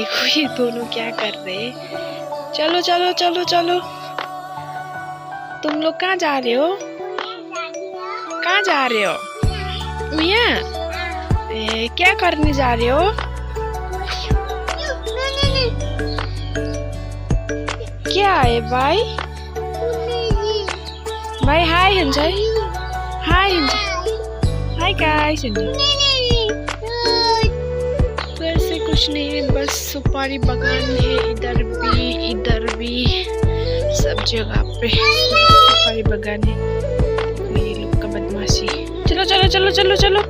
देखो ये दोनों क्या कर रहे हैं। चलो चलो चलो चलो, तुम लोग कहाँ जा रहे हो? कहाँ जा रहे हो? क्या करने जा रहे हो? क्या है भाई? भाई हाय हंजय, हाय हंजय, हाय गाइस हंजय। वैसे कुछ नहीं है, बस सुपारी बागान है इधर भी सब जगह पे सुपारी बागान है। ये लोग का बदमाशी। चलो चलो चलो चलो चलो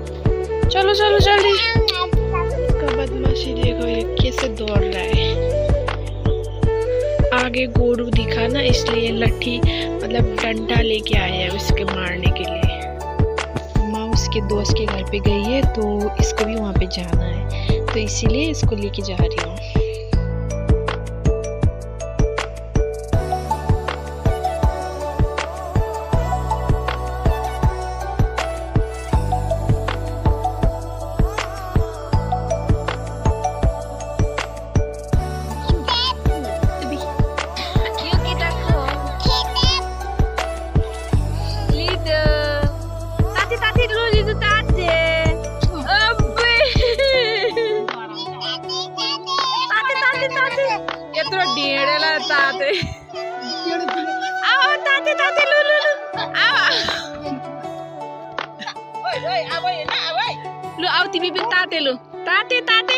चलो चलो जल्दी। इसका बदमाशी देखो, ये कैसे दौड़ रहा है। आगे गोरू दिखा ना, इसलिए लट्ठी मतलब डंडा लेके आया है उसके मारने के लिए। माँ उसके दोस्त के घर पे गई है तो इसको भी वहाँ पे जाना है, तो इसीलिए इसको लेके जा रही हूँ। ताते आओ ताते ताते लulu आओ oi awai na awai lu au tibi bin tate lu tate tate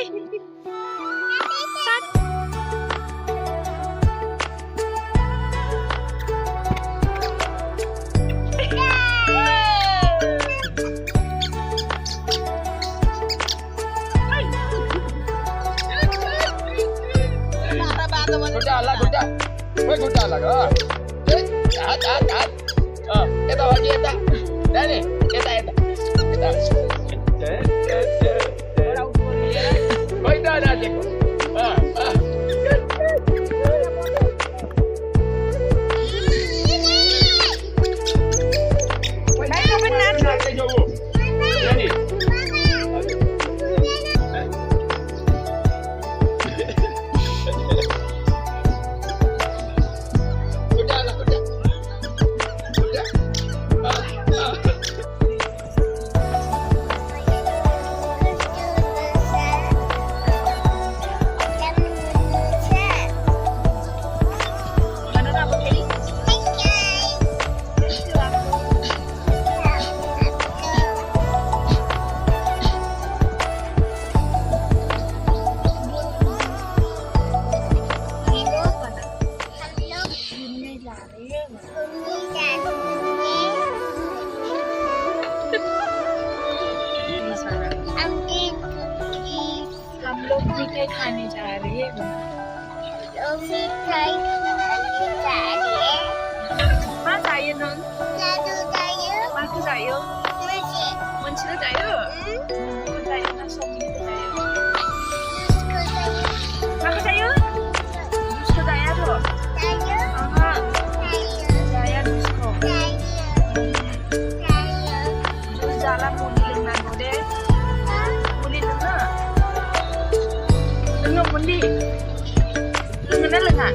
Goda. Woi goda lah kau. Tahan. Kita lagi kita. Dah ni, kita. Kau dah ceko. हम लोग मिठाई खाने जा रहे हैं। मा चाहिए नोन? मा को चाहिए? मुझे चाहिए। मुझे चाहिए ना सोमी को चाहिए। मा को चाहिए? उसको चाहिए तो? हाँ। चाहिए उसको। जूस जाला मुली लेना बोले। मुली लेना। Mundi, lu mana lengan?